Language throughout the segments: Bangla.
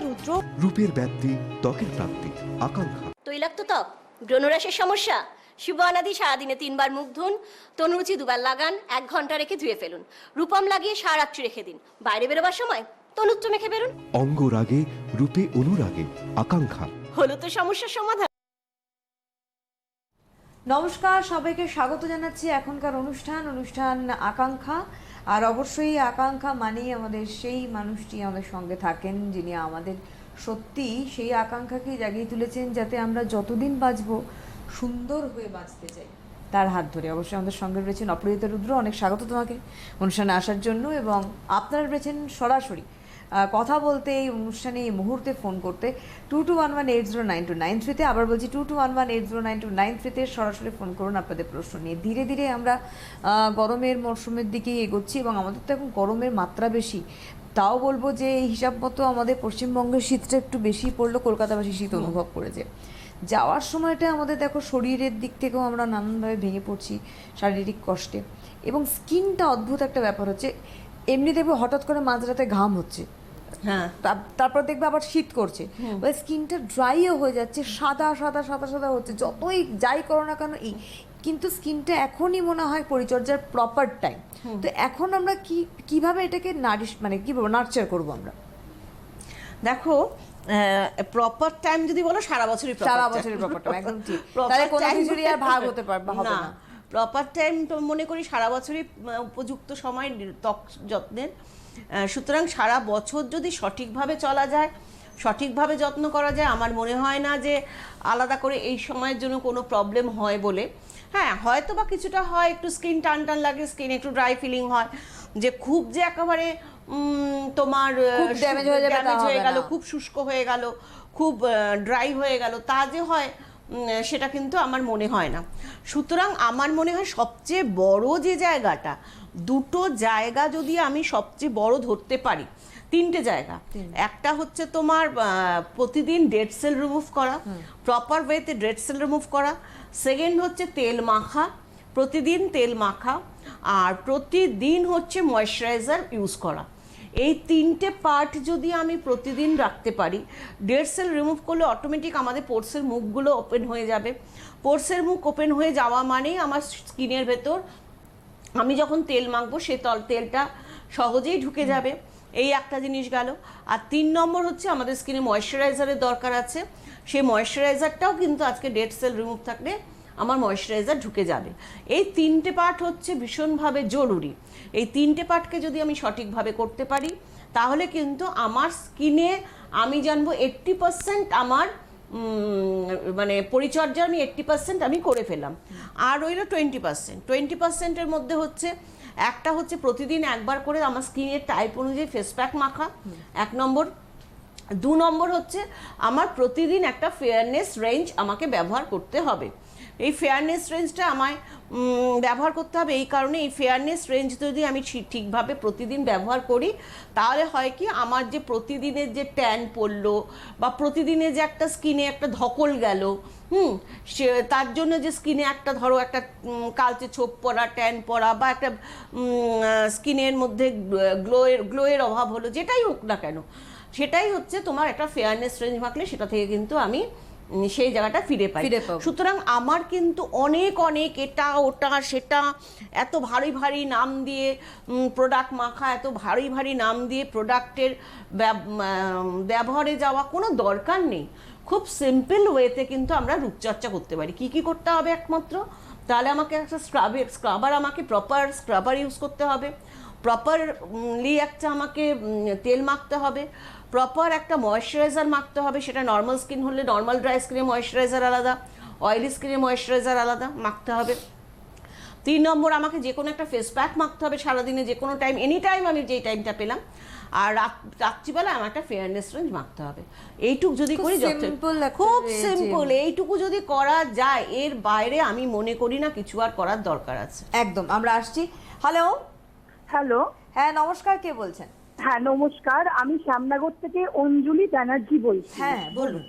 রুদ্র। রূপের ব্যাপ্তি, ত্বকের প্রাপ্তি, আকাঙ্ক্ষা। তৈলাক্ত ত্বক, ব্রণরাশের সমস্যা, শুভ অনাদি সারাদিনে 3 বার মুখ ধুন, তনুরুচি 2 বার লাগান, 1 ঘন্টা রেখে ধুয়ে ফেলুন। রূপম লাগিয়ে সারারাত্রি রেখে দিন, বাইরে বেরোবার সময় তনুত্র মেখে বেরুন। অঙ্গ রাগে, রূপে অনুরাগে, আকাঙ্ক্ষা। হলো তো সমস্যার সমাধান। নমস্কার, সবাইকে স্বাগত জানাচ্ছি এখনকার অনুষ্ঠান আকাঙ্ক্ষা। আর অবশ্যই আকাঙ্ক্ষা মানেই আমাদের সেই মানুষটি আমাদের সঙ্গে থাকেন যিনি আমাদের সত্যি সেই আকাঙ্ক্ষাকেই জাগিয়ে তুলেছেন, যাতে আমরা যতদিন বাঁচবো সুন্দর হয়ে বাঁচতে চাই। তার হাত ধরে অবশ্যই আমাদের সঙ্গে রয়েছেন অপরাজিতা রুদ্র। অনেক স্বাগত তোমাকে অনুষ্ঠানে আসার জন্য। এবং আপনারা রয়েছেন সরাসরি কথা বলতে, এই অনুষ্ঠানে এই মুহূর্তে ফোন করতে 2211809293-তে। আবার বলছি 2211809293-তে সরাসরি ফোন করুন আপনাদের প্রশ্ন নিয়ে। ধীরে ধীরে আমরা গরমের মরশুমের দিকেই এগোচ্ছি এবং আমাদের তো এখন গরমের মাত্রা বেশি। তাও বলবো যে এই হিসাব মতো আমাদের পশ্চিমবঙ্গের শীতটা একটু বেশি পড়লো, কলকাতাবাসী শীত অনুভব করেছে। যাওয়ার সময়টা আমাদের দেখো শরীরের দিক থেকেও আমরা নানানভাবে ভেঙে পড়ছি শারীরিক কষ্টে। এবং স্কিনটা অদ্ভুত একটা ব্যাপার হচ্ছে, এমনি দেখবে হঠাৎ করে মাঝরাতে ঘাম হচ্ছে, হ্যাঁ, তারপর দেখবে আবার শীত করছে, ওই স্কিনটা ড্রাইও হয়ে যাচ্ছে, সাদা সাদা সাদা সাদা হচ্ছে, যতই যাই করো না কেন। এই কিন্তু স্কিনটা এখনই মনে হয় পরিচর্যার প্রপার টাইম। তো এখন আমরা কিভাবে এটাকে কি বলবো, নার্চার করবো আমরা? দেখো, প্রপার টাইম যদি বলো সারা বছরই প্রপার টাইম, একদম ঠিক। তাহলে কোনো কিছুরই আর ভাগ হতে পারবে হবে না। প্রপার টাইম তো মনে করি সারা বছরই উপযুক্ত সময় ত্বক যত্নের। সুতরাং সারা বছর যদি সঠিকভাবে চলা যায়, সঠিকভাবে যত্ন করা যায়, আমার মনে হয় না যে আলাদা করে এই সময়ের জন্য কোনো প্রবলেম হয় বলে। হ্যাঁ, হয়তো বা কিছুটা হয়, একটু স্কিন টান টান লাগে, স্কিন একটু ড্রাই ফিলিং হয়, যে খুব যে একেবারে তোমার ড্যামেজ হয়ে গেল, খুব শুষ্ক হয়ে গেল, খুব ড্রাই হয়ে গেল, তা যে হয় সেটা কিন্তু আমার মনে হয় না। সুতরাং আমার মনে হয় সবচেয়ে বড় যে জায়গাটা, দুটো জায়গা যদি আমি সবচেয়ে বড় ধরতে পারি, 3টে জায়গা। একটা হচ্ছে তোমার প্রতিদিন ডেড সেল রিমুভ করা, প্রপার ওয়েতে ডেড সেল রিমুভ করা। সেকেন্ড হচ্ছে তেল মাখা, প্রতিদিন তেল মাখা। আর প্রতিদিন হচ্ছে ময়েশ্চারাইজার ইউজ করা। এই 3টে পার্ট যদি আমি প্রতিদিন রাখতে পারি, ডেড সেল রিমুভ করলে অটোমেটিক আমাদের পোর্সের মুখগুলো ওপেন হয়ে যাবে। পোর্সের মুখ ওপেন হয়ে যাওয়া মানেই আমার স্কিনের ভেতর আমি যখন তেল মাখবো সে তেলটা সহজেই ঢুকে যাবে। এই একটা জিনিস গেল। আর 3 নম্বর হচ্ছে আমাদের স্কিনে ময়েশ্চারাইজারের দরকার আছে। সেই ময়েশ্চারাইজারটাও কিন্তু আজকে ডেড সেল রিমুভ থাকলে আমার ময়েশ্চারাইজার ঢুকে যাবে। এই 3টে পার্ট হচ্ছে ভীষণভাবে জরুরি। এই 3টে পার্টকে যদি আমি সঠিকভাবে করতে পারি, তাহলে কিন্তু আমার স্কিনে আমি জানবো 80% আমার মানে পরিচর্যা আমি 80% আমি করে ফেলাম। আর রইল 20%-20%-এর মধ্যে হচ্ছে একটা হচ্ছে প্রতিদিন একবার করে আমার স্কিনের টাইপ অনুযায়ী ফেস প্যাক মাখা, 1 নম্বর। 2 নম্বর হচ্ছে আমার প্রতিদিন একটা ফেয়ারনেস রেঞ্জ আমাকে ব্যবহার করতে হবে। এই ফেয়ারনেস রেঞ্জটা আমায় ব্যবহার করতে হবে এই কারণে, এই ফেয়ারনেস রেঞ্জ যদি আমি ঠিকভাবে প্রতিদিন ব্যবহার করি, তাহলে হয় কি, আমার যে প্রতিদিনের যে ট্যান পড়লো বা প্রতিদিনে যে একটা স্কিনে একটা ধকল গেল, সে তার জন্য যে স্কিনে একটা ধরো একটা কালচে ছোপ পড়া, ট্যান পড়া, বা একটা স্কিনের মধ্যে গ্লোয়ের অভাব হলো, যেটাই হোক না কেন, সেটাই হচ্ছে তোমার একটা ফেয়ারনেস রেঞ্জ মাখলে সেটা থেকে কিন্তু আমি সেই জায়গাটা ফিরে পাই। সুতরাং আমার কিন্তু অনেক এটা ওটা সেটা এত ভারী ভারী নাম দিয়ে প্রোডাক্ট মাখা, এত ভারী ভারী নাম দিয়ে প্রোডাক্টের ব্যবহারে যাওয়া কোনো দরকার নেই। খুব সিম্পল ওয়েতে কিন্তু আমরা রূপচর্চা করতে পারি। কি করতে হবে একমাত্র, তাহলে আমাকে একটা স্ক্রাবার আমাকে প্রপার স্ক্রাবার ইউজ করতে হবে, প্রপারলি একটা আমাকে তেল মাখতে হবে, প্রপার একটা ময়েশ্চারাইজার মাখতে হবে। সেটা নর্মাল স্কিন হলে নর্মাল ড্রাই স্কিনে ময়েশ্চারাইজার আলাদা, অয়েলি স্কিনে ময়েশ্চারাইজার আলাদা মাখতে হবে। 3 নম্বর আমাকে যে কোনো একটা ফেস প্যাক মাখতে হবে সারাদিনে, যে কোনো টাইম, এনি টাইম আমি যেই টাইমটা পেলাম। আর রাত্রিবেলা আমার একটা ফেয়ারনেস রেঞ্জ মাখতে হবে। এইটুকু যদি করি, খুব সিম্পল, এইটুকু যদি করা যায়, এর বাইরে আমি মনে করি না কিছু আর করার দরকার আছে। একদম। আমরা আসছি। হ্যালো। হ্যাঁ, নমস্কার, কে বলছেন? হ্যাঁ, নমস্কার, আমি শ্যামনগর থেকে অঞ্জলি ব্যানার্জি বলছি। হ্যাঁ, বলুন।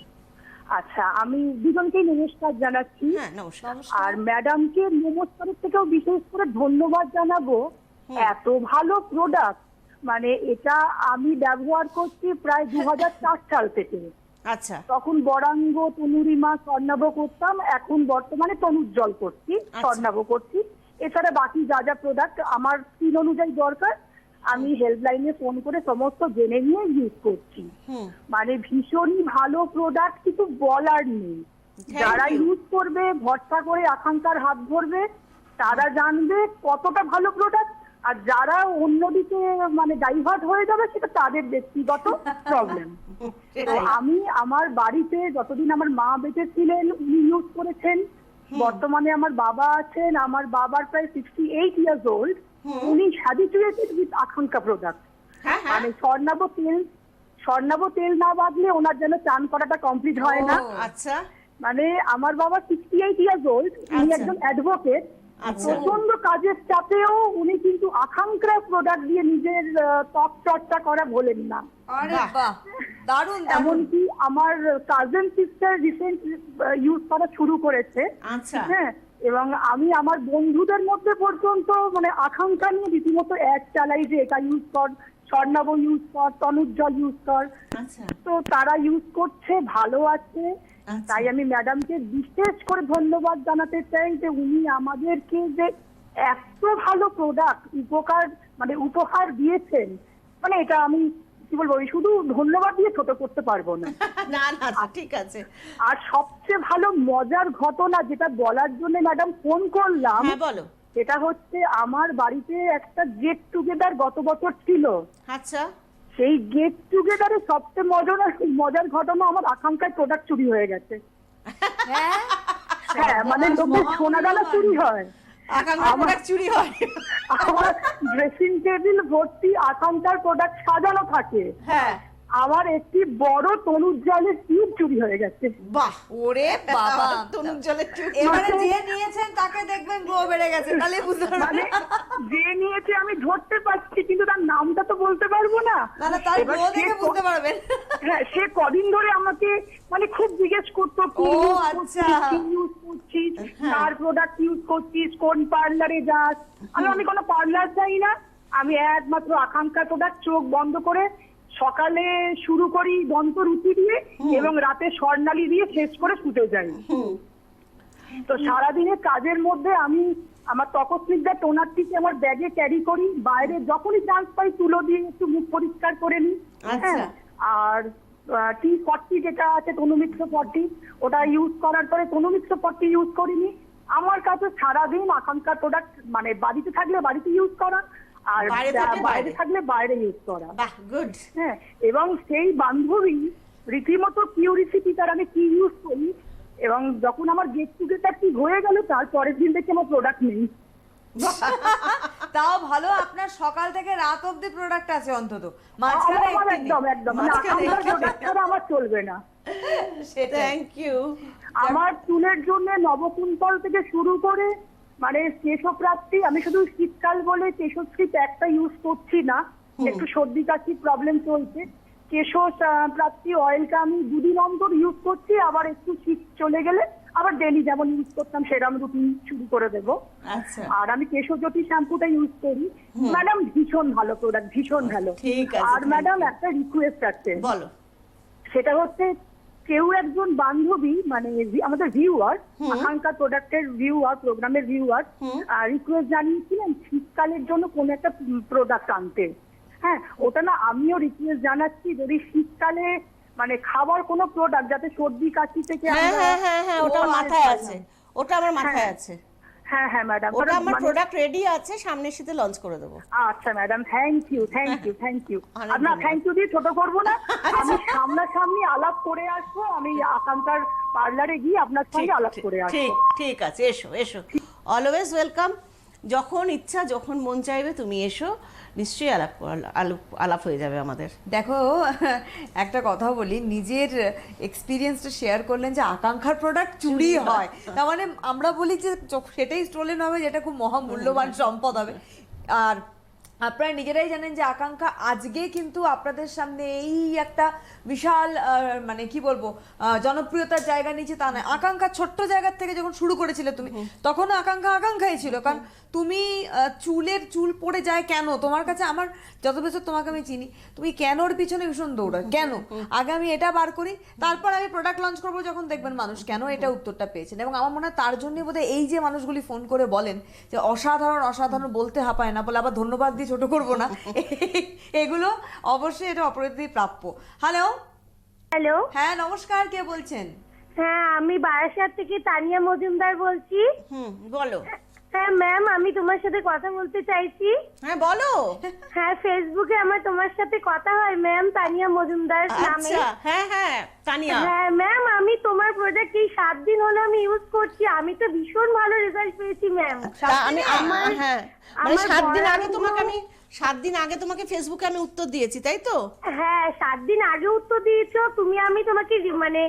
আচ্ছা, আমি দুজনকেই নমস্কার জানাচ্ছি। হ্যাঁ, নমস্কার। আর ম্যাডামকে নমস্কারের থেকেও বিশেষ করে ধন্যবাদ জানাবো। এত ভালো প্রোডাক্ট, মানে এটা আমি ব্যবহার করছি প্রায় 2004 সাল থেকে। আচ্ছা তখন বরাঙ্গ, তনুরিমা, স্বর্ণাভ করতাম, এখন বর্তমানে তনুজ্জ্বল করছি, স্বর্ণাভ করছি। এছাড়া বাকি যা যা প্রোডাক্ট আমার স্কিন অনুযায়ী দরকার আমি হেল্পলাইনে ফোন করে সমস্ত জেনে নিয়ে ইউজ করছি। মানে ভীষণই ভালো প্রোডাক্ট, কিছু বলার নেই। যারা ইউজ করবে ভরসা করে আকাঙ্ক্ষার হাত ধরবে তারা জানবে কতটা ভালো প্রোডাক্ট, আর যারা অন্যদিকে মানে ডাইভার্ট হয়ে যাবে সেটা তাদের ব্যক্তিগত প্রবলেম। তো আমি আমার বাড়িতে যতদিন আমার মা বেঁচে ছিলেন উনি ইউজ করেছেন, বর্তমানে আমার বাবা আছেন, আমার বাবার প্রায় 68 ইয়ার্স ওল্ড, উনি হ্যাবিচুয়েটেড উইথ আকাঙ্ক্ষা প্রোডাক্ট। মানে স্বর্ণাভ তেল না বাদলে ওনার যেন চান করাটা কমপ্লিট হয় না। আচ্ছা মানে আমার বাবা 68 ইয়ার্স ওল্ড, উনি একজন অ্যাডভোকেট, প্রচন্ড কাজের চাপেও উনি কিন্তু আকাঙ্ক্ষা প্রোডাক্ট দিয়ে নিজের ত্বক চর্চা করা ভোলেন না। আরে বাহ, দারুণ দারুণ। এমনকি আমার কাজিন সিস্টার রিসেন্ট ইউজ করা শুরু করেছে। আচ্ছা হ্যাঁ, এবং আমি আমার বন্ধুদের মধ্যে পর্যন্ত মানে আকাঙ্ক্ষা নিয়ে রীতিমতো অ্যাড চালাই যে এটা ইউজ কর, স্বর্ণাভ ইউজ কর, তনুজ্জ্বল ইউজ কর। আচ্ছা তো তারা ইউজ করছে, ভালো আছে। তাই আমি ম্যাডামকে বিশেষ করে ধন্যবাদ জানাতে চাই যে উনি আমাদেরকে যে এত ভালো প্রোডাক্ট উপহার দিয়েছেন। মানে এটা আমি কি বলবো, শুধু ধন্যবাদ দিয়ে ছোট করতে পারবো না। না না ঠিক আছে। আর সবচেয়ে ভালো মজার ঘটনা যেটা বলার জন্য ম্যাডাম ফোন করলাম, হ্যাঁ বলো। সেটা হচ্ছে আমার বাড়িতে একটা গেট টুগেদার গত বছর ছিল। আচ্ছা সেই গেট টুগেদারে সবচেয়ে মজার ঘটনা আমার আকাঙ্ক্ষায় প্রোডাক্ট চুরি হয়ে গেছে। হ্যাঁ হ্যাঁ, মানে লোকের সোনাদানা চুরি হয়, আকাঙ্ক্ষা প্রোডাক্ট চুরি হয়। আমার ড্রেসিং টেবিল ভর্তি আকাঙ্ক্ষার প্রোডাক্ট সাজানো থাকে। হ্যাঁ আমার একটি বড় তনুজ্জ্বলের টিউব চুরি হয়ে গেছে। বাহ ওরে বাবা, তনুজ্জ্বলের টিউব। এবারে যে নিয়েছেন তাকে দেখবেন গ্লো বেড়ে গেছে, তাহলে বুঝতে মানে পারবেন। যে নিয়েছে আমি ধরতে পারছি কিন্তু তার নামটা তো বলতে পারবো না। না না, তার এবার গ্লো সে দেখে বুঝতে পারবেন। হ্যাঁ, সে কদিন ধরে আমাকে মানে খুব জিজ্ঞেস করতো কি ও, ইউজ আচ্ছা। করছিস, কি ইউজ করছিস, কার প্রোডাক্ট ইউজ করছিস, কোন পার্লারে যাস। আমি কোনো পার্লার যাই না, আমি একমাত্র আকাঙ্ক্ষা প্রোডাক্ট চোখ বন্ধ করে সকালে শুরু করি দন্তরুচি দিয়ে এবং রাতে স্বর্ণালী দিয়ে শেষ করে শুতে যাই। তো সারাদিনের কাজের মধ্যে আমি আমার ত্বকস্নিগ্ধা টোনারটিকে আমার ব্যাগে ক্যারি করি, বাইরে যখনই চান্স পাই তুলো দিয়ে একটু মুখ পরিষ্কার করে নিই। আচ্ছা। আর T40 যেটা আছে তনুমিক্স 40, ওটা ইউজ করার পরে তনুমিক্স 40 ইউজ করিনি। আমার কাছে সারাদিন আকাঙ্ক্ষা প্রোডাক্ট মানে বাড়িতে থাকলে বাড়িতে ইউজ করা, আর বাইরে থাকলে বাইরে ইউজ করা। বাহ গুড। হ্যাঁ, এবং সেই বান্ধবী রীতিমতো কিউরিসিটি তার আমি কি ইউজ করি, এবং যখন আমার গেট টুগেদার ঠিক হয়ে গেল তার পরের দিন থেকে আমার প্রোডাক্ট নেই। তাও ভালো, আপনার সকাল থেকে রাত অবধি প্রোডাক্ট আছে অন্তত, মাঝখানে আমার একটি নেই। একদম একদম মানে আকাঙ্ক্ষার প্রোডাক্ট ছাড়া আমার চলবে না। সেটাই। Thank you. আমার চুলের জন্য নবকুন্তল থেকে শুরু করে মানে কেশপ্রাপ্তি, আমি শুধু শীতকাল বলে কেশশ্রী প্যাকটা ইউজ করছি না, একটু সর্দি কাশির প্রবলেম চলছে। কেশপ্রাপ্তি অয়েলটা আমি 2 দিন অন্তর ইউজ করছি, আবার একটু শীত চলে গেলে আবার ডেলি যেমন ইউজ করতাম সেরকম রুটিন শুরু করে দেবো। আচ্ছা আর আমি কেশজ্যোতি শ্যাম্পুটা ইউজ করি। ম্যাডাম ভীষণ ভালো প্রোডাক্ট, ভীষণ ভালো। ঠিক আছে, আর ম্যাডাম একটা রিকোয়েস্ট আছে, বলো। সেটা হচ্ছে কেউ একজন বান্ধবী মানে আমাদের ভিউয়ার, আকাঙ্ক্ষা প্রোডাক্টের ভিউয়ার, প্রোগ্রামের ভিউয়ার রিকোয়েস্ট জানিয়েছিলেন শীতকালের জন্য কোন একটা প্রোডাক্ট আনতে। হ্যাঁ, ওটা না আমিও রিকোয়েস্ট জানাচ্ছি, যদি শীতকালে মানে খাবার কোনো প্রোডাক্ট যাতে সর্দি কাশি থেকে হ্যাঁ হ্যাঁ হ্যাঁ হ্যাঁ, ওটা আমার মাথায় আছে, ওটা আমার মাথায় আছে। হ্যাঁ হ্যাঁ ম্যাডাম, ওটা আমার প্রোডাক্ট রেডি আছে, সামনের শীতে লঞ্চ করে দেবো। আচ্ছা madam, thank you thank you thank you. অনেক আপনার ধন্যবাদ। থ্যাংক ইউ দিয়ে ছোট করবো না, আমি সামনাসামনি আলাপ করে আসবো, আমি আকাঙ্ক্ষার পার্লারে গিয়ে আপনার সঙ্গে আলাপ করে আসবো। ঠিক ঠিক আছে, এসো এসো, অলওয়েজ ওয়েলকাম। যখন ইচ্ছা যখন মন চাইবে তুমি এসো, নিশ্চয়ই আলাপ হয়ে যাবে আমাদের। দেখো, একটা কথা বলি, নিজের এক্সপিরিয়েন্সটা শেয়ার করলেন যে আকাঙ্ক্ষার প্রোডাক্ট চুরি হয়, তার মানে আমরা বলি যে সেটাই স্টোলেন হবে, যেটা খুব মহামূল্যবান সম্পদ হবে। আর আপনারা নিজেরাই জানেন যে আকাঙ্ক্ষা আজকে কিন্তু আপনাদের সামনে এই একটা বিশাল মানে কি বলবো জনপ্রিয়তার জায়গা নিয়েছে তা নয়। আকাঙ্ক্ষা ছোট্ট জায়গার থেকে যখন শুরু করেছিলে তুমি, তখন আকাঙ্ক্ষাই ছিল। কারণ তুমি চুল পড়ে যায় কেন, তোমার কাছে আমার যত বছর তোমাকে আমি চিনি, তুমি কেন ওর পিছনে ভীষণ দৌড়াও কেন, আগে আমি এটা বার করি, তারপর আমি প্রোডাক্ট লঞ্চ করবো, যখন দেখবেন মানুষ কেন এটা উত্তরটা পেয়েছেন। এবং আমার মনে হয় তার জন্যই বোধহয় এই যে মানুষগুলি ফোন করে বলেন যে অসাধারণ বলতে হাঁপায় না, বলে আবার ধন্যবাদ দিয়ে ছোট করবো না, এগুলো অবশ্যই এটা অপরাধী প্রাপ্য। হ্যালো হ্যালো, হ্যাঁ নমস্কার, কে বলছেন? হ্যাঁ আমি বারাসাত থেকে তানিয়া মজুমদার বলছি। বলো। হ্যাঁ ম্যাম, আমি তোমার সাথে কথা বলতে চাইছি। হ্যাঁ বলো। হ্যাঁ, ফেসবুকে আমার তোমার সাথে কথা হয় ম্যাম, তানিয়া মজুমদার নামে। আচ্ছা, হ্যাঁ তানিয়া। হ্যাঁ ম্যাম, আমি তোমার প্রোডাক্ট এই 7 দিন হলো আমি ইউজ করছি, আমি তো ভীষণ ভালো রেজাল্ট পেয়েছি ম্যাম। আমি হ্যাঁ মানে 7 দিন আগে তোমাকে ফেসবুকে আমি উত্তর দিয়েছি, তাই তো? হ্যাঁ 7 দিন আগে উত্তর দিয়েছো তুমি। আমি তোমাকে মানে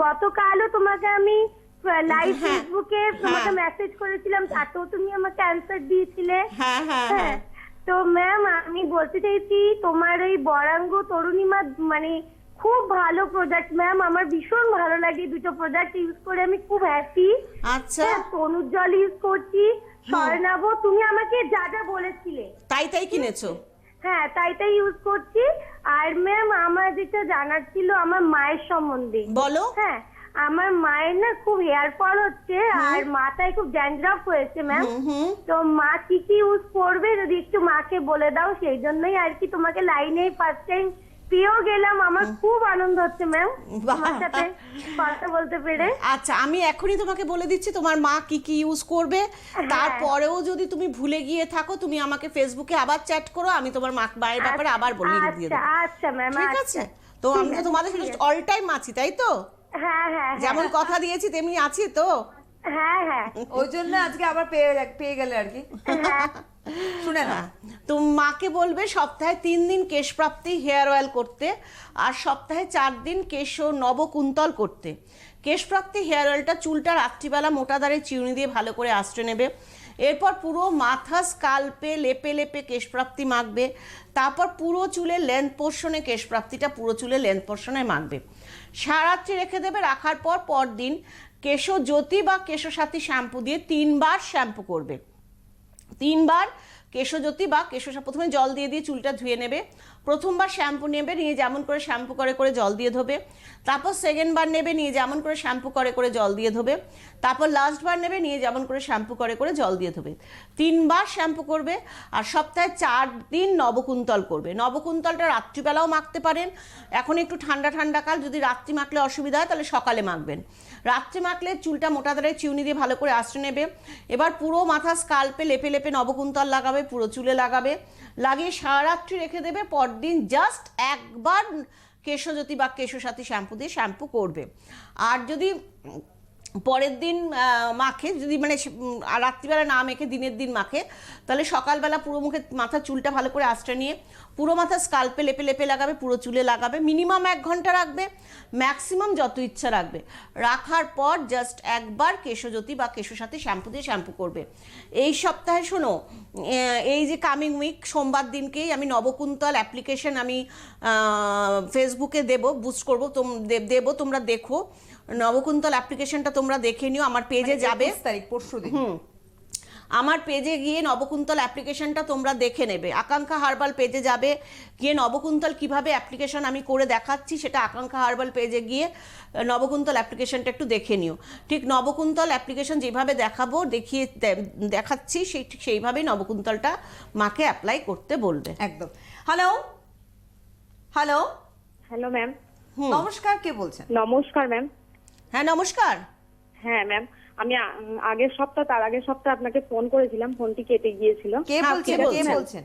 গতকালও তোমাকে আমি লাইভ ফেসবুকে তোমাকে মেসেজ করেছিলাম, তাতেও তুমি আমাকে অ্যানসার দিয়েছিলে। হ্যাঁ। তো ম্যাম আমি বলতে চাইছি তোমার এই বরাঙ্গ তরুণীমা মানে খুব ভালো প্রোডাক্ট ম্যাম, আমার ভীষণ ভালো লাগে দুটো প্রোডাক্ট ইউজ করে, আমি খুব হ্যাপি। আচ্ছা, তনুজ্জ্বল ইউজ করছি, স্বর্ণাভ তুমি আমাকে যা যা বলেছিলে তাই কিনেছো? হ্যাঁ তাই ইউজ করছি। আর ম্যাম আমার যেটা জানার ছিল আমার মায়ের সম্বন্ধে। বলো। হ্যাঁ, আমার মায়ের না খুব হেয়ার ফল হচ্ছে আর মাথায় খুব ড্যান্ড্রাফ হয়েছে ম্যাম। তো মা কি ইউজ করবে যদি একটু মাকে বলে দাও, সেই জন্যই আর কি তোমাকে লাইনে ফার্স্ট টাইম পেয়েও গেলাম। আমার খুব আনন্দ হচ্ছে ম্যাম তোমার সাথে কথা বলতে পেরে। আচ্ছা, আমি এখনই তোমাকে বলে দিচ্ছি তোমার মা কি ইউজ করবে। তারপরেও যদি তুমি ভুলে গিয়ে থাকো, তুমি আমাকে ফেসবুকে আবার চ্যাট করো, আমি তোমার মায়ের ব্যাপারে আবার বলে দিয়ে দেবো। আচ্ছা ম্যাম, ঠিক আছে? তো আমি তো তোমাদের সাথে অল টাইম আছি, তাই তো? হ্যাঁ যেমন কথা দিয়েছি তেমনি আছি তো। হ্যাঁ ওই জন্য আজকে আবার পেয়ে গেলে আর কি। শুনে না, তো মাকে বলবে সপ্তাহে 3 দিন কেশপ্রাপ্তি হেয়ার অয়েল করতে, আর সপ্তাহে 4 দিন কেশ ও নবকুন্তল করতে। কেশপ্রাপ্তি হেয়ার অয়েলটা চুলটা রাত্রিবেলা মোটা দাঁড়ে চিরুনি দিয়ে ভালো করে আঁচড়ে নেবে। এরপর পুরো মাথা স্কাল্পে লেপে কেশপ্রাপ্তি মাখবে। তারপর পুরো চুলের লেন্থ পোর্শনে কেশপ্রাপ্তিটা পুরো চুলের লেন্থ পোর্শনে মাখবে। সারাত্রি রেখে দেবে। রাখার পর দিন কেশজ্যোতি বা কেশসাথী শ্যাম্পু দিয়ে 3 বার শ্যাম্পু করবে। 3 বার কেশজ্যোতি বা প্রথমে জল দিয়ে চুলটা ধুয়ে নেবে। প্রথমবার শ্যাম্পু নেবে, নিয়ে যেমন করে শ্যাম্পু করে জল দিয়ে ধোবে। তারপর সেকেন্ড বার নেবে, নিয়ে যেমন করে শ্যাম্পু করে জল দিয়ে ধোবে। তারপর লাস্ট বার নেবে, নিয়ে যেমন করে শ্যাম্পু করে জল দিয়ে ধোবে। 3 বার শ্যাম্পু করবে। আর সপ্তাহে 4 দিন নবকুন্তল করবে। নবকুন্তলটা রাত্রিবেলাও মাখতে পারেন। এখন একটু ঠান্ডা কাল, যদি রাত্রি মাখলে অসুবিধা হয় তাহলে সকালে মাখবেন। রাত্রি মাখলে চুলটা মোটা দাঁড়ায় চিউনি দিয়ে ভালো করে আঁচড়ে নেবে। এবার পুরো মাথা স্কাল্পে লেপে নবকুন্তল লাগাবে, পুরো চুলে লাগাবে। লাগিয়ে সারারাত্রি রেখে দেবে। পরদিন জাস্ট একবার কেশজ্যোতি বা কেশসাথী শ্যাম্পু দিয়ে শ্যাম্পু করবে। আর যদি পরের দিন মাখে, যদি মানে রাত্রিবেলা না মেখে দিনের দিন মাখে, তাহলে সকালবেলা পুরো মুখে মাথার চুলটা ভালো করে আঁচড়ে নিয়ে পুরো মাথা স্কাল্পে লেপে লাগাবে, পুরো চুলে লাগাবে। মিনিমাম 1 ঘন্টা রাখবে, ম্যাক্সিমাম যত ইচ্ছা রাখবে। রাখার পর জাস্ট একবার কেশজ্যোতি বা কেশসাথী শ্যাম্পু দিয়ে শ্যাম্পু করবে। এই সপ্তাহে শোনো, এই যে কামিং উইক সোমবার দিনকেই আমি নবকুন্তল অ্যাপ্লিকেশন আমি ফেসবুকে বুস্ট করবো, তোমরা দেখো। নবকুন্তল অ্যাপ্লিকেশনটা তোমরা দেখে নিও, আমার পেজে যাবে। পরশুদিন আমার পেজে গিয়ে নবকুন্তল অ্যাপ্লিকেশনটা তোমরা দেখে নেবে। আকাঙ্ক্ষা হার্বাল পেজে যাবে, গিয়ে নবকুন্তল কিভাবে অ্যাপ্লিকেশন আমি করে দেখাচ্ছি সেটা আকাঙ্ক্ষা হার্বাল পেজে গিয়ে নবকুন্তল অ্যাপ্লিকেশনটা একটু দেখে নিও। ঠিক নবকুন্তল অ্যাপ্লিকেশন যেভাবে দেখাচ্ছি সেইভাবেই নবকুন্তলটা মাকে অ্যাপ্লাই করতে বলবে। একদম। হ্যালো হ্যালো ম্যাম, নমস্কার, কে বলছেন? নমস্কার ম্যাম। হ্যাঁ নমস্কার। হ্যাঁ ম্যাম, আমি তার আগের সপ্তাহ আপনাকে ফোন করেছিলাম, ফোনটি কেটে গিয়েছিল। কে বলছেন?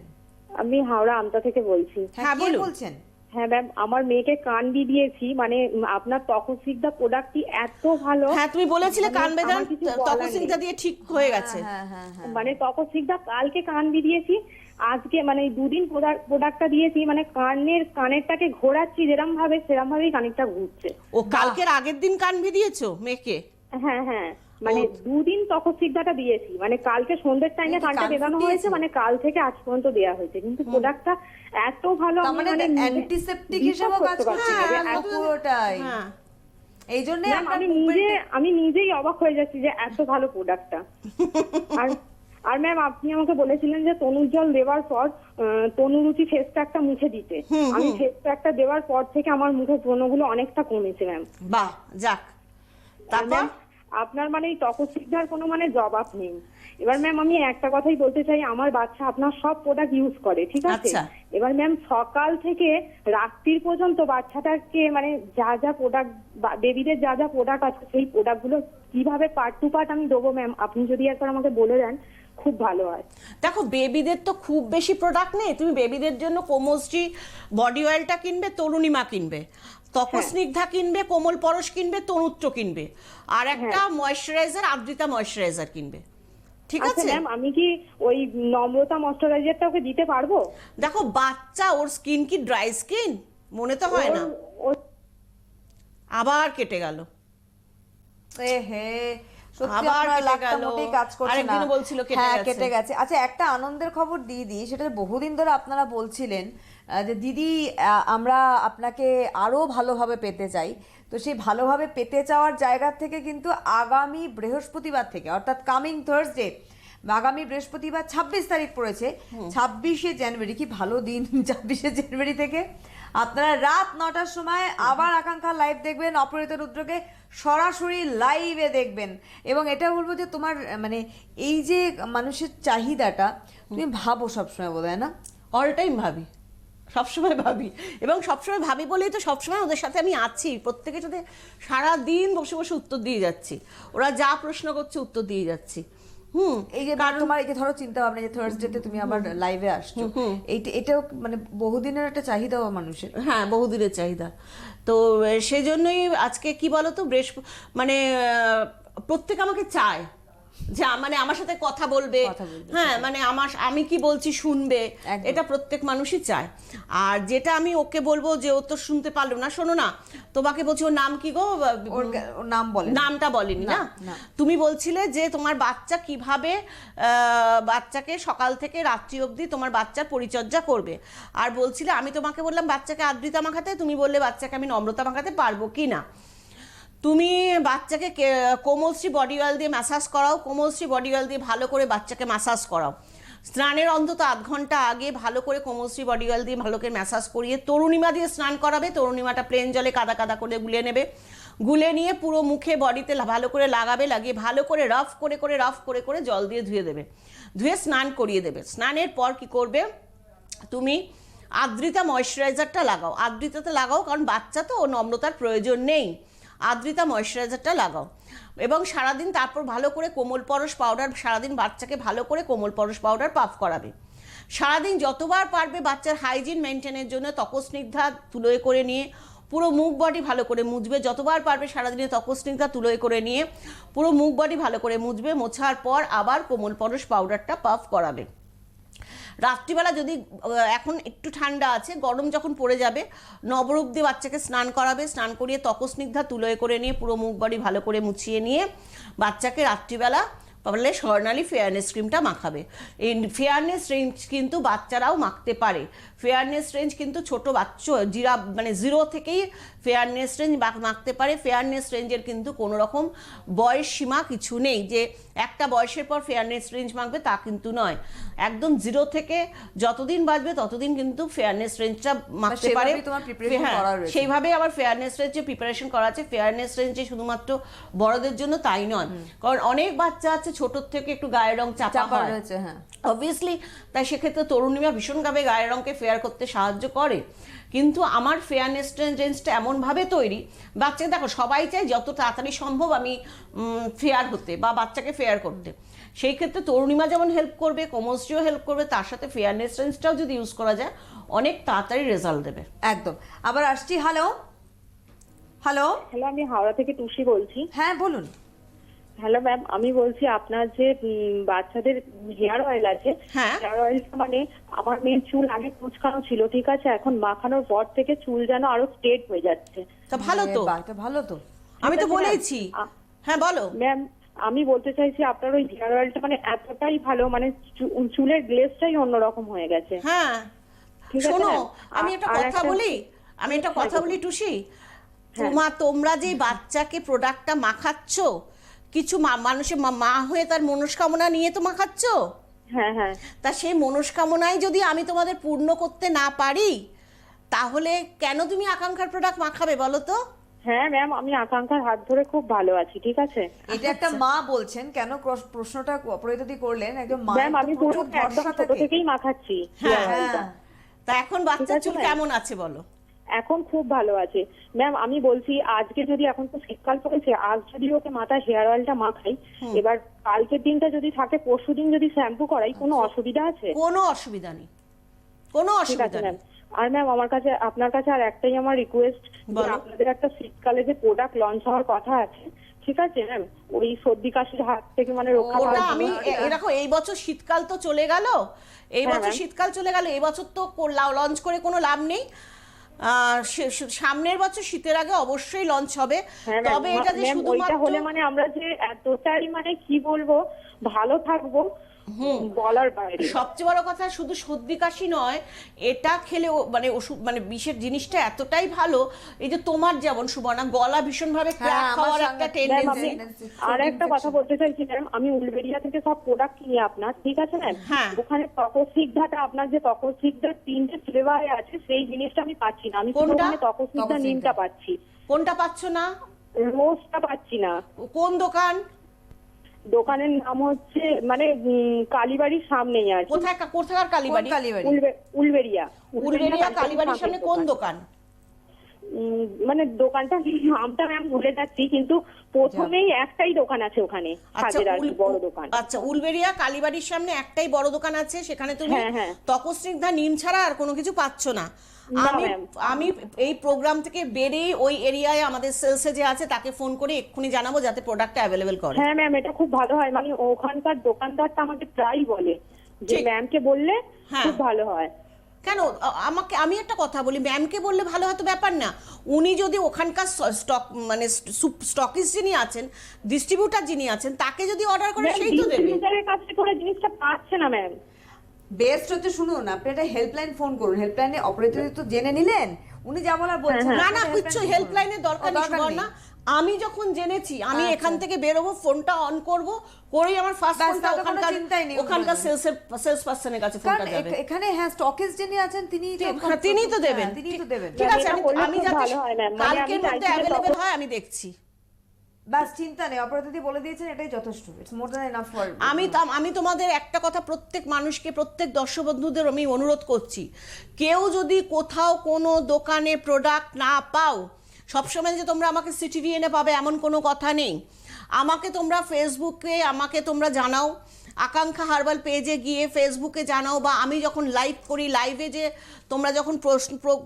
আমি হাওড়া আমতা থেকে বলছি। হ্যাঁ বলছেন। হ্যাঁ ম্যাম, আমার মেয়েকে কান দিয়েছি, মানে আপনার তকসিকদা প্রোডাক্টটি এত ভালো। হ্যাঁ তুমি বলেছিলে কান বেদান তকসিকদা দিয়ে ঠিক হয়ে গেছে। মানে তকসিকদা কালকে কান দিয়েছি, আজকে মানে 2 দিন প্রোডাক্টটা দিয়েছি, মানে কানেরটাকে ঘোরাচ্ছি যেরকম ভাবে সেরকম ভাবেই কানেরটা ঘুরছে। ও কালকের আগের দিন কান দিয়েছো মেয়েকে? হ্যাঁ। মানে 2 দিন তখসিকদাটা দিয়েছি, মানে কালকে সন্ধ্যের টাইমে কি কালকে কান দেওয়ানো ফুটিয়েছে? হয়েছে, মানে কাল থেকে আজ পর্যন্ত দেওয়া হয়েছে, কিন্তু প্রোডাক্টটা এত ভালো তার আমি মানে মানে নিজে অ্যান্টিসেপ্টিক বিশ্বাস হিসেবেও কাজ করতে করছে পারছি না যে একদম এত- পুরোটাই। হ্যাঁ এই জন্য ম্যাম, আমি নিজেই অবাক হয়ে যাচ্ছি যে এত ভালো প্রোডাক্টটা। আর ম্যাম আপনি আমাকে বলেছিলেন যে তনুজ্জ্বল দেওয়ার পর তনুরুচি ফেস প্যাকটা মুখে দিতে। আমি ফেস প্যাকটা দেওয়ার পর থেকে আমার মুখের ব্রণগুলো অনেকটা কমেছে ম্যাম। বাহ, যাক। তারপর ম্যাম আপনার মানে এই তপস্বিদ্যার কোনো মানে জবাব নেই। এবার ম্যাম আমি একটা কথাই বলতে চাই, আমার বাচ্চা আপনার সব প্রোডাক্ট ইউজ করে, ঠিক আছে? আচ্ছা। এবার ম্যাম সকাল থেকে রাত্রির পর্যন্ত বাচ্চাটাকে মানে যা যা প্রোডাক্ট, বেবিদের যা যা প্রোডাক্ট আছে সেই প্রোডাক্টগুলো কিভাবে পার্ট টু পার্ট আমি দেবো ম্যাম, আপনি যদি একবার আমাকে বলে দেন খুব ভালো হয়। দেখো, বেবিদের তো খুব বেশি প্রোডাক্ট নেই। তুমি বেবিদের জন্য কোমলশ্রী বডি অয়েলটা কিনবে, তরুণিমা কিনবে, তপস্নিগ্ধা কিনবে, কোমল পরশ কিনবে, তনুত্র কিনবে, আর একটা ময়েশ্চারাইজার, আদ্রিতা ময়েশ্চারাইজার কিনবে, ঠিক আচ্ছা আছে? ম্যাম, আমি কি ওই নম্রতা ময়েশ্চারাইজারটা ওকে দিতে পারবো? দেখো, বাচ্চা, ওর স্কিন কি ড্রাই স্কিন? মনে তো হয় না। আবার কেটে গেল। হে সত্যি আবার আপনার কেটে লাকটা গেল। মোটেই কাজ করছে না। আরেকদিনও বলছিল কেটে হ্যাঁ, গেছে। কেটে গেছে। আচ্ছা, একটা আনন্দের খবর দিয়ে দিই, সেটা বহুদিন ধরে আপনারা বলছিলেন যে দিদি আমরা আপনাকে আরো ভালোভাবে পেতে চাই। তো সেই ভালোভাবে পেতে চাওয়ার জায়গা থেকে কিন্তু আগামী বৃহস্পতিবার থেকে, অর্থাৎ কামিং থার্সডে, আগামী বৃহস্পতিবার 26 তারিখ পড়েছে, 26শে জানুয়ারি, কি ভালো দিন, 26শে জানুয়ারি থেকে আপনারা রাত 9টার সময় আবার আকাঙ্ক্ষা লাইভ দেখবেন, অপহৃত রুদ্রকে সরাসরি লাইভে দেখবেন। এবং এটা বলবো যে তোমার মানে এই যে মানুষের চাহিদাটা তুমি ভাবো সবসময়, বোধ হয় না? অল টাইম ভাবি, সবসময় ভাবি, এবং সবসময় ভাবি বলেই তো সবসময় ওদের সাথে আমি আছি। প্রত্যেকের সাথে সারাদিন বসে বসে উত্তর দিয়ে যাচ্ছি, ওরা যা প্রশ্ন করছে উত্তর দিয়ে যাচ্ছি। এই যে তোমার এই যে ধরো চিন্তা ভাবনা যে থার্সডেতে তুমি আবার লাইভে আসছো, এটাও মানে বহুদিনের একটা চাহিদাও মানুষের। হ্যাঁ, বহুদিনের চাহিদা। তো সেই জন্যই আজকে কি বলতো, মানে প্রত্যেক আমাকে চায় যে মানে আমার সাথে কথা বলবে, হ্যাঁ, মানে আমি কি বলছি শুনবে, এটা প্রত্যেক মানুষই চায়। আর যেটা আমি ওকে বলবো যে ও তো শুনতে পারলো না, শোনো না, তোমাকে বলছি, ওর নাম কি গো? ওর নাম বলে, নামটা বলেনি না? তুমি বলছিলে যে তোমার বাচ্চা কিভাবে বাচ্চাকে সকাল থেকে রাত্রি অবধি তোমার বাচ্চার পরিচর্যা করবে, আর বলছিলে, আমি তোমাকে বললাম বাচ্চাকে আদ্রিতা মাখাতে, তুমি বললে বাচ্চাকে আমি নম্রতা মাখাতে পারবো কি না। তুমি বাচ্চাকে কোমলশ্রী বডি অয়েল দিয়ে ম্যাসাজ করাও, কোমলশ্রী বডি অয়েল দিয়ে ভালো করে বাচ্চাকে ম্যাসাজ করাও। স্নানের অন্তত আধ ঘন্টা আগে ভালো করে কোমলশ্রী বডি অয়েল দিয়ে ভালো করে ম্যাসাজ করিয়ে তরুণিমা দিয়ে স্নান করাবে। তরুণিমাটা প্লেন জলে কাদা কাদা করে গুলে নেবে, গুলে নিয়ে পুরো মুখে বডিতে ভালো করে লাগাবে, লাগিয়ে ভালো করে রাফ করে জল দিয়ে ধুয়ে দেবে, ধুয়ে স্নান করিয়ে দেবে। স্নানের পর কি করবে, তুমি আদ্রিতা ময়েশ্চারাইজারটা লাগাও। আদ্রিতাতে লাগাও, কারণ বাচ্চা তো, ও নম্রতার প্রয়োজন নেই, আদ্রিতা ময়েশ্চারাইজারটা লাগাও। এবং সারাদিন তারপর ভালো করে কোমল পরশ পাউডার, সারাদিন বাচ্চাকে ভালো করে কোমল পরশ পাউডার পাফ করাবে। সারাদিন যতবার পারবে বাচ্চার হাইজিন মেনটেনের জন্য তপস্নিগ্ধা তুলোয় করে নিয়ে পুরো মুখ বডি ভালো করে মুছবে। যতবার পারবে সারাদিনে তপস্নিগ্ধা তুলোয় করে নিয়ে পুরো মুখ বডি ভালো করে মুছবে। মোছার পর আবার কোমল পরশ পাউডারটা পাফ করাবে। রাত্রিবেলা যদি এখন একটু ঠান্ডা আছে, গরম যখন পড়ে যাবে, নবরূপ দিয়ে বাচ্চাকে স্নান করাবে। স্নান করিয়ে তপস্নিগ্ধা তুলোয় করে নিয়ে পুরো মুখ বডি ভালো করে মুছিয়ে নিয়ে বাচ্চাকে রাত্রিবেলা পারলে স্বর্ণালী ফেয়ারনেস ক্রিমটা মাখাবে। এই ফেয়ারনেস রেঞ্জ কিন্তু বাচ্চারাও মাখতে পারে। ফেয়ারনেস রেঞ্জ কিন্তু ছোট বাচ্চা মানে 0 থেকেই ফেয়ারনেস রেঞ্জ মাখতে পারে। ফেয়ারনেস রেঞ্জের কিন্তু কোনো রকম বয়স সীমা কিছু নেই যে একটা বয়সের পর ফেয়ারনেস রেঞ্জ মাখবে, তা কিন্তু নয়। একদম 0 থেকে যতদিন বাঁচবে ততদিন কিন্তু ফেয়ারনেস রেঞ্জটা মাখতে পারে। সেইভাবে আবার ফেয়ারনেস রেঞ্জে প্রিপারেশন করা আছে। ফেয়ারনেস রেঞ্জে শুধুমাত্র বড়দের জন্য তাই নয়, কারণ অনেক বাচ্চা আছে ছোটোর থেকে একটু গায়ের রং চাপা রয়েছে, হ্যাঁ অবভিয়াসলি। তাই সেক্ষেত্রে তরুণিমা ভীষণভাবে গায়ের রঙকে ফেয়ার করতে সাহায্য করে। কিন্তু আমার ফেয়ারনেস রেঞ্জটা এমনভাবে তৈরি, বাচ্চাকে দেখো সবাই চায় যত তাড়াতাড়ি সম্ভব আমি ফেয়ার হতে বা বাচ্চাকে ফেয়ার করতে। সেই ক্ষেত্রে তরুণিমা যেমন হেল্প করবে, কোমলশ্রীও হেল্প করবে, তার সাথে ফেয়ারনেস রেঞ্জটাও যদি ইউজ করা যায় অনেক তাড়াতাড়ি রেজাল্ট দেবে। একদম। আবার আসছি, হ্যালো হ্যালো হ্যালো, আমি হাওড়া থেকে টুসি বলছি। হ্যাঁ বলুন। হ্যালো ম্যাম, আমি বলছি আপনার যে বাচ্চাদের হেয়ার অয়েল আছে, হেয়ার অয়েলটা মানে আমার মেয়ের চুল আগে কুচকানো ছিল, ঠিক আছে, এখন মাখানোর পর থেকে চুল যেন আরো স্ট্রেট হয়ে যাচ্ছে। তা ভালো তো, এটা ভালো তো, আমি তো বলেইছি। হ্যাঁ বলো ম্যাম, আমি বলতে চাইছি আপনার ওই হেয়ার অয়েলটা মানে এতটাই ভালো, মানে চুলের গ্লেজটাই অন্যরকম হয়ে গেছে। হ্যাঁ ঠিক আছে শোনো, ম্যাম। আমি একটা আর কথা একটা- বলি, টুসি, হ্যাঁ। তোমরা যে বাচ্চাকে প্রোডাক্টটা মাখাচ্ছ, কিছু মানুষের মা হয়ে তার মনস্কামনা নিয়ে তো মাখাচ্ছ। হ্যাঁ হ্যাঁ। তা সেই মনস্কামনাই যদি আমি তোমাদের পূর্ণ করতে না পারি, তাহলে কেন তুমি আকাঙ্ক্ষার প্রোডাক্ট মাখাবে বলো তো? হ্যাঁ ম্যাম, আমি আকাঙ্ক্ষার হাত ধরে খুব ভালো আছি, ঠিক আছে? এটা একটা মা বলছেন, কেন প্রশ্নটা অপরাধী করলেন, একজন মা ম্যাম আমি পুরো একদম ছোট থেকেই মাখাচ্ছি হ্যাঁ, hair oilটা। তা এখন বাচ্চার ঠিক আছে চুল ম্যাম। কেমন আছে বলো? এখন খুব ভালো আছে ম্যাম। আমি বলছি আজকে যদি, এখন তো শীতকাল পড়েছে, আজ যদি ওকে মাথায় হেয়ার অয়েলটা মাখাই, এবার কালকের দিনটা যদি থাকে, পরশুদিন যদি শ্যাম্পু করাই, কোনো অসুবিধা আছে? কোনো অসুবিধা নেই, কোনো ঠিক অসুবিধা আছে নেই। ম্যাম। আর ম্যাম আপনার কাছে আর একটাই আমার রিকোয়েস্ট, বলো। আপনাদের একটা শীতকালে যে প্রোডাক্ট লঞ্চ হওয়ার কথা আছে, ঠিক আছে ম্যাম, ওই সর্দি কাশির হাত থেকে মানে রক্ষা ওটা পাওয়ার আমি জন্য। দেখো, এই বছর শীতকাল তো চলে গেল, এই হ্যাঁ, বছর ম্যাম। শীতকাল চলে গেল, এই বছর তো লঞ্চ করে কোনো লাভ নেই। সামনের বছর শীতের আগে অবশ্যই লঞ্চ হবে। হ্যাঁ ম্যাম, তবে এটা যে ম্যাম, ওইটা শুধুমাত্র হলে মানে আমরা যে এতটাই মানে কি বলবো ভালো থাকবো, বলার বাইরে। সবচেয়ে বড় কথা, শুধু সর্দি কাশি নয়, এটা খেলে মানে ওষুধ মানে বিষের জিনিসটা এতটাই ভালো। এই যে তোমার যেমন সুবর্ণা গলা ভীষণভাবে ক্র্যাক আমার হওয়ার সঙ্গে একটা ম্যাম টেন্ডেন্সি। আমি আর একটা কথা বলতে চাইছি ম্যাম, আমি উলবেরিয়া থেকে সব প্রোডাক্ট কিনি আপনার, ঠিক আছে ম্যাম? হ্যাঁ। ওখানে তপসিকধাটা, আপনার যে তপসিকধার 3টে ফ্লেভারে আছে, সেই জিনিসটা আমি পাচ্ছি না। আমি শুধু কোনটা? ওখানে তপসিকধা তপসিকধা। নিমটা পাচ্ছি, কোনটা পাচ্ছ না? রোজটা পাচ্ছি না। কোন দোকান? দোকানের নাম হচ্ছে মানে কালীবাড়ির সামনেই আছে। কোথাকার কালীবাড়ি? কালীবাড়ি? উলবেরিয়া উলবেড়িয়া কালীবাড়ির সামনে কোন দোকান? মানে দোকানটা নামটা ম্যাম ভুলে যাচ্ছি, কিন্তু প্রথমেই একটাই দোকান আছে ওখানে, হাজার আর কি বড় দোকান। আচ্ছা, উলবেড়িয়া কালীবাড়ির সামনে একটাই বড় দোকান আছে, সেখানে তুমি হ্যাঁ, হ্যাঁ। তপস্নিগ্ধা নিম ছাড়া আর কোনো কিছু পাচ্ছ না। না, আমি ম্যাম। আমি এই প্রোগ্রাম থেকে বেরিয়ে ওই এরিয়ায় আমাদের সেলসে যে আছে তাকে ফোন করে এক্ষুনি জানাবো যাতে প্রোডাক্টটা অ্যাভেলেবেল করে। হ্যাঁ ম্যাম, এটা খুব ভালো হয়, মানে ওখানকার দোকানদারটা আমাকে প্রায়ই বলে যে ঠিক। ম্যামকে বললে হ্যাঁ। খুব ভালো হয়। কেন আমি একটা কথা বলি, ম্যামকে বললে ভালো হয়তো ব্যাপার না, উনি যদি ওখানকার স্টক মানে স্টকিস্ট যিনি আছেন, ডিস্ট্রিবিউটার যিনি আছেন, তাকে যদি অর্ডার করে ম্যাম, সেই তো দেবে। ডিস্ট্রিবিউটারের কাছে করে জিনিসটা পাচ্ছে না ম্যাম। বেস্ট হচ্ছে, শুনুন, আপনি একটা হেল্পলাইন ফোন করুন, হেল্পলাইনে অপারেটর তো জেনে নিলেন, উনি যা বলার বলছেন। না না, আপনি কিচ্ছু helpline হেল্পলাইনের ফোন দরকার করুন। নেই সুবর্ণা। আমি যখন জেনেছি, আমি আচ্ছা। এখান থেকে বেরোবো, ফোনটা অন করব, করেই আমার ফার্স্ট ব্যাস, ফোনটা তাহলে কোনো ওখানকার চিন্তাই নেই ওখানকার ওগুলোর। সেলস পার্সনের কাছে কারণ ফোনটা যাবে। এখানে হ্যাঁ স্টকিস্ট যিনি আছেন তিনিই তিনিই তো দেবেন। তিনিই তো দেবেন। ঠিক আছে, এটা করলে আমি খুব যাতে ভালো হয়, ম্যাম। মানে আমি কালকের মধ্যে চাইছি যে অ্যাভেলেবেল তখন- হয় আমি দেখছি। বাস চিন্তা নেই, অপারেটর বলে দিয়েছেন, এটাই যথেষ্ট, it's more than enough for. আমি তোমাদের একটা কথা, প্রত্যেক মানুষকে, প্রত্যেক দর্শক বন্ধুদের আমি অনুরোধ করছি, কেউ যদি কোথাও কোনো দোকানে প্রোডাক্ট না পাও, সবসময় যে তোমরা আমাকে সিটিভিএনে পাবে এমন কোনো কথা নেই। আমাকে তোমরা ফেসবুকে আমাকে তোমরা জানাও, আকাঙ্ক্ষা হার্বাল পেজে গিয়ে ফেসবুকে জানাও, বা আমি যখন লাইভ করি, লাইভে যে তোমরা যখন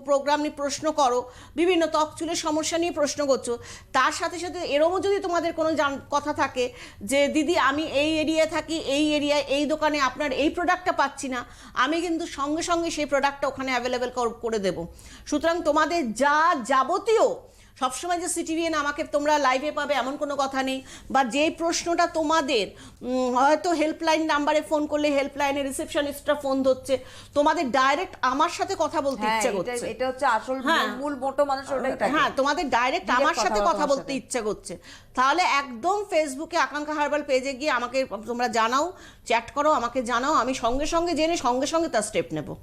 প্রোগ্রাম নিয়ে প্রশ্ন করো, বিভিন্ন ত্বক চুলের সমস্যা নিয়ে প্রশ্ন করছো, তার সাথে সাথে এরকমও যদি তোমাদের কোনো কথা থাকে যে দিদি আমি এই এরিয়ায় থাকি, এই এরিয়ায় এই দোকানে আপনার এই প্রোডাক্টটা পাচ্ছি না, আমি কিন্তু সঙ্গে সঙ্গে সেই প্রোডাক্টটা ওখানে অ্যাভেলেবেল করে দেবো। সুতরাং তোমাদের যা যাবতীয়, সবসময় যে সিটিভিএন আমাকে তোমরা লাইভে পাবে এমন কোনো কথা নেই, বা যেই প্রশ্নটা তোমাদের হয়তো হেল্পলাইন নাম্বারে ফোন করলে হেল্পলাইনে রিসেপশনিস্টরা ফোন ধরছে, তোমাদের ডাইরেক্ট আমার সাথে কথা বলতে হ্যাঁ, ইচ্ছে করছে। এটা হচ্ছে আসল হ্যাঁ। মূল মোটো মানুষের ওটাই থাকে। হ্যাঁ, তোমাদের ডাইরেক্ট Direct আমার সাথে কথা কথা তোমার বলতে সাথে। ইচ্ছে করছে, তাহলে একদম ফেসবুকে আকাঙ্ক্ষা হার্বাল পেজে গিয়ে আমাকে তোমরা জানাও, চ্যাট করো, আমাকে জানাও, আমি সঙ্গে সঙ্গে জেনে সঙ্গে সঙ্গে তার স্টেপ নেব।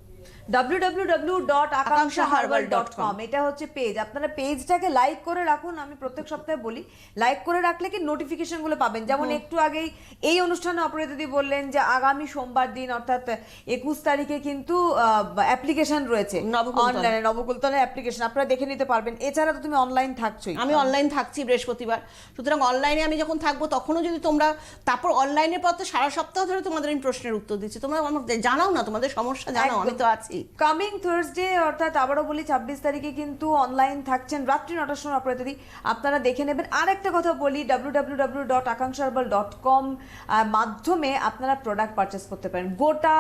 www.akankshaherbal.com এটা হচ্ছে পেজ। আপনারা পেজটাকে লাইক করে রাখুন। আমি প্রত্যেক সপ্তাহে বলি, লাইক করে রাখলে কি নোটিফিকেশন গুলো পাবেন। যেমন একটু আগেই এই অনুষ্ঠানে অপরাধী বললেন যে আগামী সোমবার দিন অর্থাৎ 21 তারিখে কিন্তু অ্যাপ্লিকেশন রয়েছে অনলাইনে, নবকুলতলার অ্যাপ্লিকেশন আপনারা দেখে নিতে পারবেন। এছাড়া তো তুমি অনলাইন থাকছোই। আমি অনলাইন থাকছি বৃহস্পতিবার, সুতরাং অনলাইনে আমি যখন থাকবো তখনও যদি তোমরা, তারপর অনলাইনের পর তো সারা সপ্তাহ ধরে তোমাদের আমি প্রশ্নের উত্তর দিচ্ছি, তোমরা আমাকে জানাও না তোমাদের সমস্যা, জানাও, আমি তো আছি। কামিং থার্সডে অর্থাৎ আবারও বলি 26 তারিখে কিন্তু অনলাইন থাকছেন রাত্রি 9টার সময় অপরাধী, আপনারা দেখে নেবেন। আর একটা কথা বলি, www.akankshaherbal.com মাধ্যমে আপনারা প্রোডাক্ট পারচেস করতে পারেন গোটা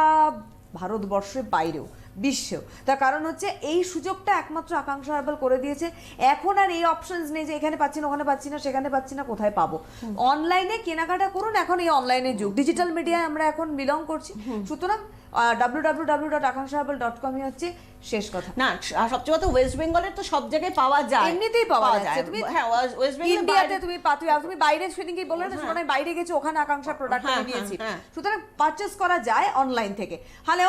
ভারতবর্ষের বাইরেও। বিশ্ব। তার কারণ হচ্ছে এই সুযোগটা একমাত্র আকাঙ্ক্ষা হার্বাল করে দিয়েছে। এখন আর এই অপশনস নেই যে এখানে পাচ্ছি না, ওখানে পাচ্ছি না, সেখানে পাচ্ছি না, কোথায় পাবো। অনলাইনে কেনাকাটা করুন, এখন এই অনলাইনের যুগ, ডিজিটাল মিডিয়ায় আমরা এখন বিলং করছি। সুতরাং www.akankshaherbal.com হচ্ছে শেষ কথা। না, আর সবচেয়ে কথা ওয়েস্ট বেঙ্গলের তো সব জায়গায় পাওয়া যায়, এমনিতেই পাওয়া যাচ্ছে। তুমি হ্যাঁ, ওয়েস্ট বেঙ্গল ইন্ডিয়াতে তুমি বাইরে সেদিনকে বললে না, মানে বাইরে গেছে, ওখানে আকাঙ্ক্ষা প্রোডাক্ট আমি নিয়েছি। সুতরাং পারচেজ করা যায় অনলাইন থেকে। হ্যালো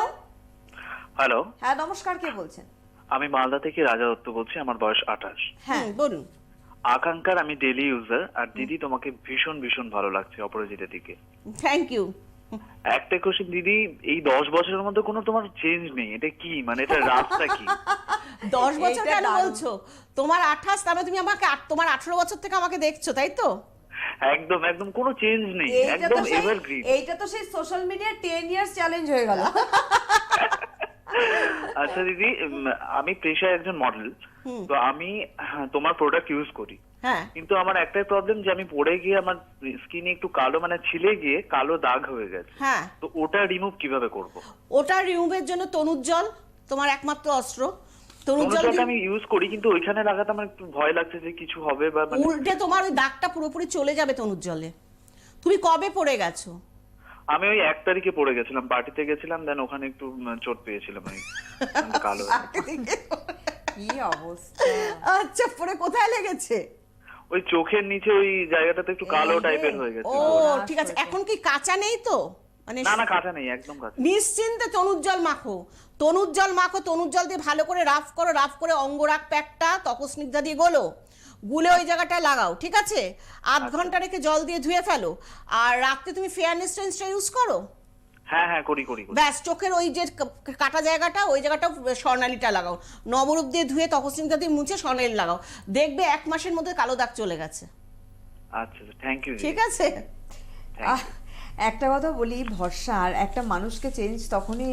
হ্যালো, হ্যাঁ নমস্কার, কে বলছেন? আমি মালদা থেকে রাজা দত্ত বলছি, আমার বয়স 28। হ্যাঁ বলুন। আকাঙ্ক্ষার আমি ডেলি ইউজার, আর দিদি তোমাকে ভীষণ ভীষণ ভালো লাগছে অপরাজিতের দিকে। Thank you. একটা কোশ্চেন দিদি, এই 10 বছরের মধ্যে কোনো তোমার চেঞ্জ নেই, এটা কি মানে, এটা রাস্তা কি? 10 বছর এইটা কেন দারুণ। বলছো? তোমার 28, তাহলে তুমি আমাকে তোমার 18 বছর থেকে আমাকে দেখছো, তাই তো? একদম একদম কোনো চেঞ্জ নেই, একদম এভারগ্রিন। এইটা তো সেই সোশ্যাল মিডিয়ার 10 ইয়ার্স চ্যালেঞ্জ হয়ে গেল। আচ্ছা দিদি, আমি পেশায় একজন মডেল, তো আমি তোমার প্রোডাক্ট ইউজ করি। হ্যাঁ, কিন্তু আমার একটাই প্রবলেম যে আমি পরে গিয়ে আমার স্কিনে একটু কালো, মানে ছিলে গিয়ে কালো দাগ হয়ে গেছে। হ্যাঁ। তো ওটা রিমুভ কিভাবে করব? ওটা রিমুভের জন্য তনুজ্জল তোমার একমাত্র অস্ত্র। তনুজ্জল তনুজলটা আমি ইউজ করি, কিন্তু ওইখানে লাগাতে আমার একটু ভয় লাগছে যে কিছু হবে বা মানে। উল্টে তোমার ওই দাগটা পুরোপুরি চলে যাবে তনুজ্জলে। তুমি কবে পড়ে গেছো? আমি ওই 1 তারিখে পড়ে গেছিলাম, পার্টিতে গেছিলাম, দেন ওখানে একটু চোট পেয়েছিলাম, আমি কালো হয়ে। কি অবস্থা! আচ্ছা, পরে কোথায় লেগেছে? ওই চোখের নিচে ওই জায়গাটাতে একটু কালো টাইপের হয়ে গেছে। ও ঠিক আছে। এখন কি কাঁচা নেই তো? মানে না না, কাঁচা নেই, একদম কাঁচা। নিশ্চিন্তে তনুজ্জল মাখো, তনুজ্জল মাখো, তনুজ্জল দিয়ে ভালো করে রাফ করো, রাফ করে অঙ্গরাগ প্যাকটা তপস্নিগ্ধা দিয়ে গুলে ওই জায়গাটায় লাগাও, ঠিক আছে? আধ ঘন্টা রেখে জল দিয়ে ধুয়ে ফেলো। আর রাত্রে তুমি ফেয়ারনেস রেঞ্জটা ইউজ করো। হ্যাঁ হ্যাঁ, করি করি। ব্যাস, চোখের ওই যে কাটা জায়গাটা, ওই জায়গাটা স্বর্ণালীটা লাগাও, নবরূপ দিয়ে ধুয়ে তপস্নিগ্ধা দিয়ে মুছে স্বর্ণালী লাগাও, দেখবে 1 মাসের মধ্যে কালো দাগ চলে গেছে। আচ্ছা, থ্যাংক ইউ। ঠিক আছে। একটা কথা বলি, ভরসার একটা মানুষকে চেঞ্জ তখনই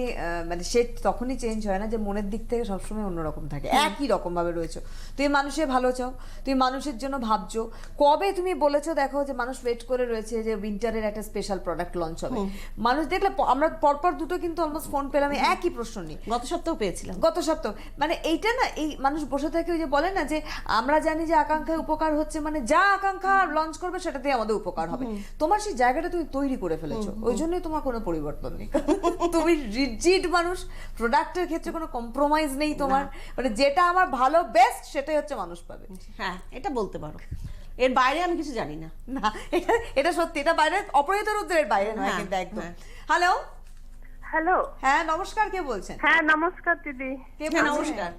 মানে সে তখনই চেঞ্জ হয় না যে মনের দিক থেকে সবসময় অন্যরকম থাকে, একই রকম ভাবে রয়েছো। তুমি মানুষের ভালো চাও, তুমি মানুষের জন্য ভাবছো। কবে তুমি বলেছো দেখো যে মানুষ ওয়েট করে রয়েছে যে উইন্টারের একটা স্পেশাল প্রোডাক্ট লঞ্চ হবে, মানুষ দেখলে আমরা পরপর দুটো কিন্তু অলমোস্ট ফোন পেলাম একই প্রশ্ন নিয়ে। গত সপ্তাহ পেয়েছিলাম। গত সপ্তাহ মানে এইটা না, এই মানুষ বসে থাকে ওই যে বলে না যে আমরা জানি যে আকাঙ্ক্ষায় উপকার হচ্ছে, মানে যা আকাঙ্ক্ষা লঞ্চ করবে সেটাতে আমাদের উপকার হবে। তোমার সেই জায়গাটা তুমি তৈরি করে ফেলেছো, ওই জন্যই তোমার কোনো পরিবর্তন নেই। তুমি রিজিড মানুষ, প্রোডাক্টের ক্ষেত্রে কোনো কম্প্রোমাইজ নেই তোমার, মানে যেটা আমার ভালো বেস্ট সেটাই হচ্ছে মানুষ পাবে। হ্যাঁ, এটা বলতে পারো। এর বাইরে আমি কিছু জানি না। না, এটা সত্যি, এটা বাইরে অপরিহিত রুদ্রের বাইরে নয় কিন্তু একদম। হ্যালো হ্যালো, হ্যাঁ নমস্কার, কে বলছেন? হ্যাঁ নমস্কার দিদি। কে হ্যাঁ, বলছেন? নমস্কার।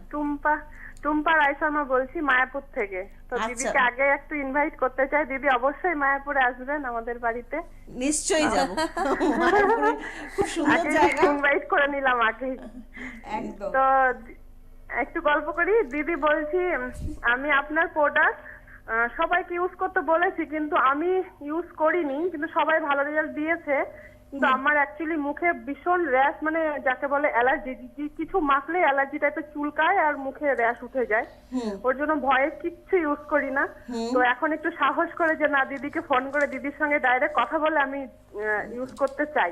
টুম্পা রায় শর্মা বলছি, মায়াপুর থেকে। তো আচ্ছা। দিদিকে আগে একটু ইনভাইট করতে চাই, দিদি অবশ্যই মায়াপুরে আসবেন আমাদের বাড়িতে। নিশ্চয়ই যাব। খুব সুন্দর জায়গা। ইনভাইট করে নিলাম আগে। একদম। তো একটু গল্প করি দিদি, বলছি আমি আপনার প্রোডাক্ট সবাইকে ইউজ করতে বলেছি, কিন্তু আমি ইউজ করিনি, কিন্তু সবাই ভালো রেজাল্ট দিয়েছে। কিন্তু আমার অ্যাকচুয়ালি মুখে ভীষণ র্যাশ, মানে যাকে বলে অ্যালার্জি, কিছু মাখলে অ্যালার্জি টাইপের চুলকায় আর মুখে র্যাশ উঠে যায়। ওর জন্য ভয়ে কিচ্ছু ইউজ করি না। তো এখন একটু সাহস করে যে না, দিদিকে ফোন করে দিদির সঙ্গে ডাইরেক্ট কথা বলে আমি ইউজ করতে চাই।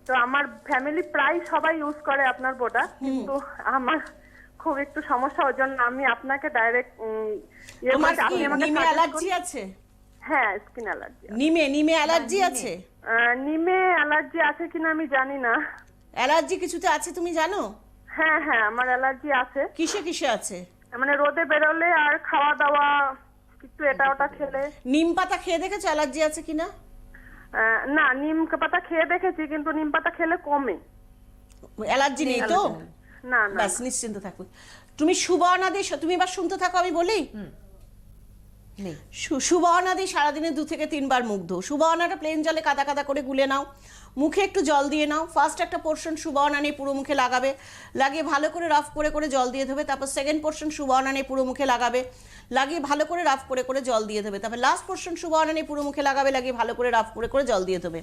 তো আমার ফ্যামিলি প্রায় সবাই ইউজ করে আপনার প্রোডাক্ট, কিন্তু আমার খুব একটু সমস্যা, ওর জন্য আমি আপনাকে ডাইরেক্ট তোমার কি নিমে অ্যালার্জি আছে? হ্যাঁ, স্কিন অ্যালার্জি। নিমে অ্যালার্জি আছে? নিমে অ্যালার্জি আছে কিনা আমি জানি না। অ্যালার্জি কিছুতে আছে তুমি জানো? হ্যাঁ হ্যাঁ, আমার অ্যালার্জি আছে। কিসে কিসে আছে? মানে রোদে বেরোলে আর খাওয়া দাওয়া একটু এটা ওটা খেলে। নিম পাতা খেয়ে দেখেছো অ্যালার্জি আছে কিনা? না, নিম পাতা খেয়ে দেখেছি, কিন্তু নিম পাতা খেলে কমে। অ্যালার্জি নেই তো? না না। ব্যাস, নিশ্চিন্ত থাকো। তুমি সুবর্ণাদি, তুমি এবার শুনতে থাকো, আমি বলি। সুবর্ণাদি সারাদিনে 2 থেকে 3 বার মুখ ধো। সুবর্ণাটা প্লেন জলে কাদা কাদা করে গুলে নাও, মুখে একটু জল দিয়ে নাও। ফার্স্ট একটা পোর্শন সুবর্ণা নিয়ে পুরো মুখে লাগাবে, লাগিয়ে ভালো করে রাফ করে করে জল দিয়ে দেবে। তারপর সেকেন্ড পোর্শন সুবর্ণা নিয়ে পুরো মুখে লাগাবে, লাগিয়ে ভালো করে রাফ করে করে জল দিয়ে দেবে। তারপর লাস্ট পোর্শন সুবর্ণা নিয়ে পুরো মুখে লাগাবে, লাগিয়ে ভালো করে রাফ করে করে জল দিয়ে দেবে।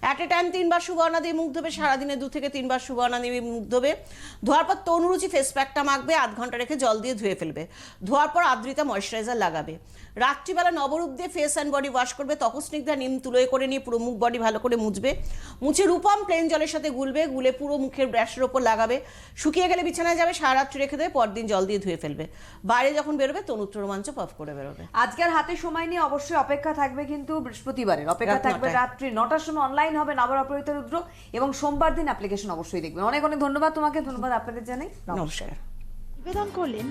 অ্যাট এ টাইম 3 বার সুবর্ণা দিয়ে মুখ ধোবে, সারাদিনে 2 থেকে 3 বার সুবর্ণা দিয়ে মুখ ধোবে। ধোয়ার পর তনুরুচি ফেস প্যাকটা মাখবে, আধ ঘন্টা রেখে জল দিয়ে ধুয়ে ফেলবে। ধোয়ার পর আদ্রিতা ময়েশ্চারাইজার লাগাবে। রাত্রিবেলা নবরূপ দিয়ে ফেস অ্যান্ড বডি ওয়াশ করবে, তপস্নিগ্ধা নিম তুলোয় করে নিয়ে পুরো মুখ বডি ভালো করে মুছবে, মুছে রূপম প্লেন জলের সাথে গুলবে, গুলে পুরো মুখের ব্রাশের ওপর লাগাবে, শুকিয়ে গেলে বিছানায় যাবে, সারা রাত্রি রেখে দেবে, পরদিন জল দিয়ে ধুয়ে ফেলবে। বাইরে যখন বেরোবে তনুত্র রোমাঞ্চ পফ করে বেরোবে। আজকের হাতে সময় নিয়ে অবশ্যই অপেক্ষা থাকবে, কিন্তু বৃহস্পতিবারের অপেক্ষা রাত থাকবে 9টায়। রাত্রি 9টার সময় অনলাইন হবে নবর অপহৃত রুদ্র, এবং সোমবার দিন অ্যাপ্লিকেশন অবশ্যই দেখবেন। অনেক অনেক ধন্যবাদ তোমাকে, ধন্যবাদ আপনাদের জানাই, নমস্কার। নিবেদন করলেন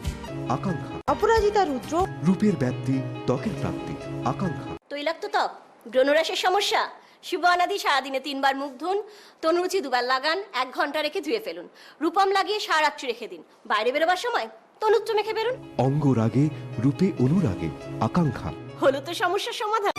আকাঙ্ক্ষা, অপরাজিতা রুদ্র। রূপের ব্যাপ্তি, ত্বকের প্রাপ্তি, আকাঙ্ক্ষা। তৈলাক্ত ত্বক, ব্রণরাশের সমস্যা, শুভ অনাদি সারাদিনে 3 বার মুখ ধুন, তনুরুচি 2 বার লাগান, 1 ঘন্টা রেখে ধুয়ে ফেলুন, রূপম লাগিয়ে সারা রাত্রি রেখে দিন, বাইরে বেরোবার সময় তনুত্র মেখে বেরুন। অঙ্গ রাগে, রূপে অনুরাগে, আকাঙ্ক্ষা। হলো তো সমস্যার সমাধান।